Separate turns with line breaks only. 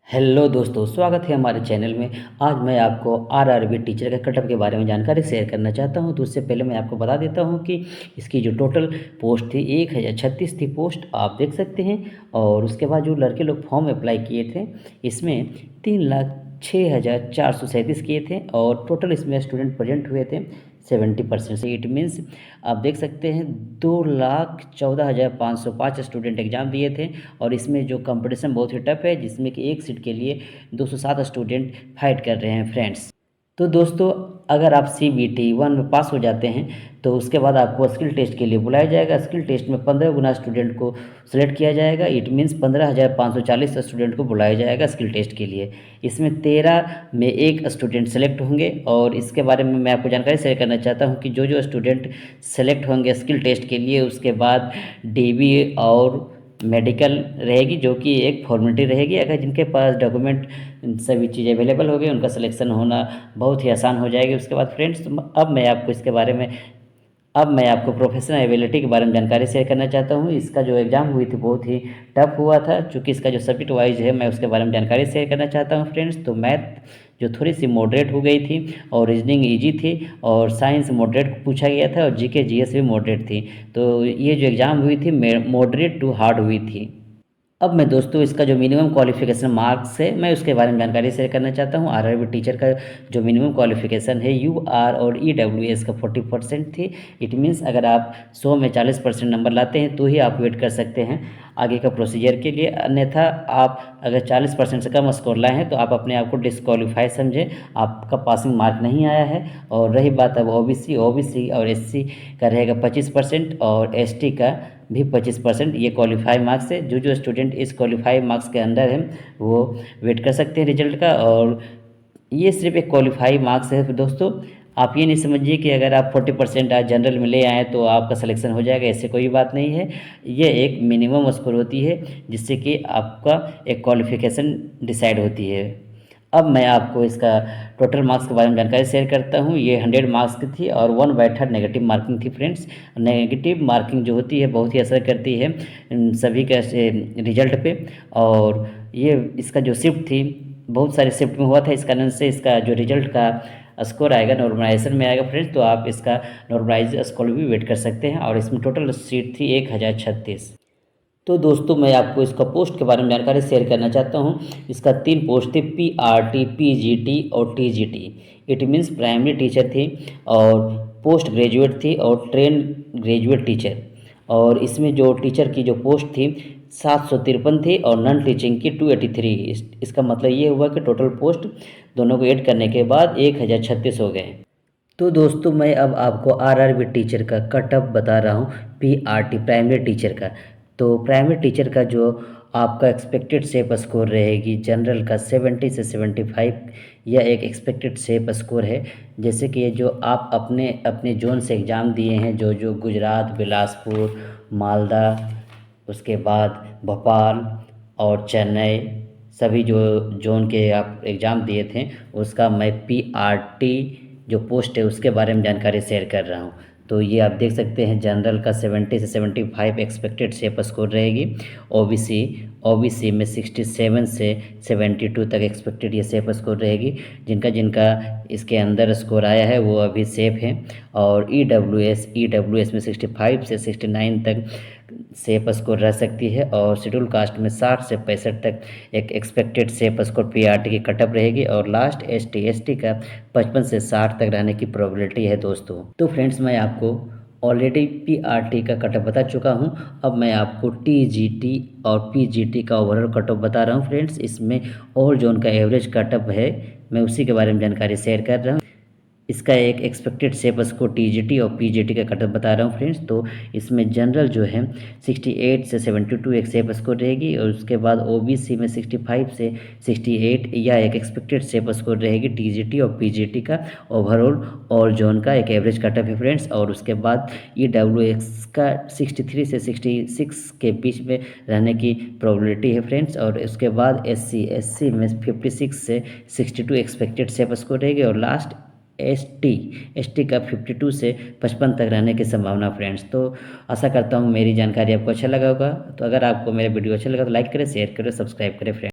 Hello दोस्तों, स्वागत है हमारे चैनल में। आज मैं आपको आरआरबी टीचर का कटअप के बारे में जानकारी शेयर करना चाहता हूं। तो उससे पहले मैं आपको बता देता हूं कि इसकी जो टोटल पोस्ट थी 1036 थी पोस्ट, आप देख सकते हैं। और उसके बाद जो लड़के लोग फॉर्म अप्लाई किए थे, इसमें 3,06,437 किए थे और टोटल इसमें स्टूडेंट प्रेजेंट हुए थे 70% से। इट मीन्स आप देख सकते हैं 2,14,505 स्टूडेंट एग्ज़ाम दिए थे। और इसमें जो कंपटीशन बहुत ही टफ है, जिसमें कि एक सीट के लिए 207 स्टूडेंट फाइट कर रहे हैं फ्रेंड्स। तो दोस्तों, अगर आप CBT 1 में पास हो जाते हैं तो उसके बाद आपको स्किल टेस्ट के लिए बुलाया जाएगा। स्किल टेस्ट में 15 गुना स्टूडेंट को सिलेक्ट किया जाएगा। इट मीन्स 15,540 स्टूडेंट को बुलाया जाएगा स्किल टेस्ट के लिए। इसमें 13 में एक स्टूडेंट सेलेक्ट होंगे। और इसके बारे में मैं आपको जानकारी शेयर करना चाहता हूं कि जो जो स्टूडेंट सेलेक्ट होंगे स्किल टेस्ट के लिए, उसके बाद DB और मेडिकल रहेगी, जो कि एक फॉर्मेलिटी रहेगी। अगर जिनके पास डॉक्यूमेंट सभी चीज़ें अवेलेबल हो गई, उनका सिलेक्शन होना बहुत ही आसान हो जाएगी। उसके बाद फ्रेंड्स, अब मैं आपको इसके बारे में अब मैं आपको प्रोफेशनल एबिलिटी के बारे में जानकारी शेयर करना चाहता हूँ। इसका जो एग्ज़ाम हुई थी बहुत ही टफ हुआ था, चूँकि इसका जो सब्जेक्ट वाइज है मैं उसके बारे में जानकारी शेयर करना चाहता हूँ फ्रेंड्स। तो मैथ जो थोड़ी सी मॉडरेट हो गई थी, और रीजनिंग इजी थी, और साइंस मॉडरेट पूछा गया था, और GK GS भी मॉडरेट थी। तो ये जो एग्ज़ाम हुई थी मॉडरेट टू हार्ड हुई थी। अब मैं दोस्तों इसका जो मिनिमम क्वालिफिकेशन मार्क्स है, मैं उसके बारे में जानकारी शेयर करना चाहता हूँ। आरआरबी टीचर का जो मिनिमम क्वालिफिकेशन है UR और EWS का 40% थी। इट मीन्स अगर आप 100 में 40% नंबर लाते हैं तो ही आप वेट कर सकते हैं आगे का प्रोसीजर के लिए। अन्यथा आप अगर 40% से कम स्कोर लाए हैं तो आप अपने आप को डिस्क्वालीफाई समझें, आपका पासिंग मार्क नहीं आया है। और रही बात अब OBC और SC का रहेगा 25%, और ST का भी 25%। ये क्वालिफाई मार्क्स है। जो जो स्टूडेंट इस क्वालिफाई मार्क्स के अंदर हैं वो वेट कर सकते हैं रिजल्ट का। और ये सिर्फ एक क्वालिफाई मार्क्स है दोस्तों। आप ये नहीं समझिए कि अगर आप 40% आज जनरल में ले आएँ तो आपका सिलेक्शन हो जाएगा, ऐसे कोई बात नहीं है। ये एक मिनिमम स्कोर होती है जिससे कि आपका एक क्वालिफिकेशन डिसाइड होती है। अब मैं आपको इसका टोटल मार्क्स के बारे में जानकारी शेयर करता हूँ। ये 100 मार्क्स की थी और 1/3 नेगेटिव मार्किंग थी फ्रेंड्स। नेगेटिव मार्किंग जो होती है बहुत ही असर करती है सभी के रिजल्ट पे। और ये इसका जो शिफ्ट थी बहुत सारे शिफ्ट में हुआ था, इस कारण से इसका जो रिजल्ट का स्कोर आएगा नॉर्मलाइजेशन में आएगा फ्रेंड्स। तो आप इसका नॉर्मलाइज स्कोर भी वेट कर सकते हैं। और इसमें टोटल सीट थी 1036। तो दोस्तों, मैं आपको इसका पोस्ट के बारे में जानकारी शेयर करना चाहता हूँ। इसका 3 पोस्ट थी, PRT, PGT और TGT। It means primary teacher थी, और पोस्ट ग्रेजुएट थी, और ट्रेन ग्रेजुएट टीचर। और इसमें जो टीचर की जो पोस्ट थी 753 थी, और नॉन टीचिंग की 283। इसका मतलब ये हुआ कि टोटल पोस्ट दोनों को ऐड करने के बाद 1036 हो गए। तो दोस्तों, मैं अब आपको आरआरबी टीचर का कटअप बता रहा हूँ, PRT प्राइमरी टीचर का। तो प्राइमरी टीचर का जो आपका एक्सपेक्टेड सेप स्कोर रहेगी जनरल का 70 से 75, यह एक एक्सपेक्टेड सेप स्कोर है। जैसे कि ये जो आप अपने अपने जोन से एग्ज़ाम दिए हैं, जो जो गुजरात, बिलासपुर, मालदा, उसके बाद भोपाल और चेन्नई, सभी जो जोन के आप एग्ज़ाम दिए थे, उसका मैं PRT जो पोस्ट है उसके बारे में जानकारी शेयर कर रहा हूँ। तो ये आप देख सकते हैं जनरल का 70 से 75 एक्सपेक्टेड सेप स्कोर रहेगी। ओबीसी में 67 से 72 तक एक्सपेक्टेड ये सेप स्कोर रहेगी। जिनका जिनका इसके अंदर स्कोर आया है वो अभी सेफ है। और ईडब्ल्यूएस में 65 से 69 तक सेप स्कोर रह सकती है। और शेड्यूल कास्ट में 60 से 65 तक एक एक्सपेक्टेड सेप स्कोर PRT की कटअप रहेगी। और लास्ट ST का 55 से 60 तक रहने की प्रोबेबिलिटी है दोस्तों। तो फ्रेंड्स, मैं आपको ऑलरेडी PRT का कटअप बता चुका हूं। अब मैं आपको TGT और PGT का ओवरऑल कटअप बता रहा हूं फ्रेंड्स। इसमें और जोन का एवरेज कटअप है, मैं उसी के बारे में जानकारी शेयर कर रहा हूं। इसका एक एक्सपेक्टेड सेप स्कोर TGT और PGT का कटअप बता रहा हूँ फ्रेंड्स। तो इसमें जनरल जो है 68 से 72 एक सेप स्कोर रहेगी। और उसके बाद OBC में 65 से 68 या एक एक्सपेक्टेड सेप स्कोर रहेगी TGT और PGT का ओवरऑल और जोन का एक एवरेज कटअप है फ्रेंड्स। और उसके बाद EWS का 63 से 66 के बीच में रहने की प्रोबेबिलिटी है फ्रेंड्स। और उसके बाद SC में 56 से 62 एक्सपेक्टेड सेप स्कोर रहेगी। और लास्ट एस टी का 52 से 55 तक रहने की संभावना फ्रेंड्स। तो आशा करता हूँ मेरी जानकारी आपको अच्छा लगा होगा। तो अगर आपको मेरा वीडियो अच्छा लगा तो लाइक करें, शेयर करें, सब्सक्राइब करें फ्रेंड्स।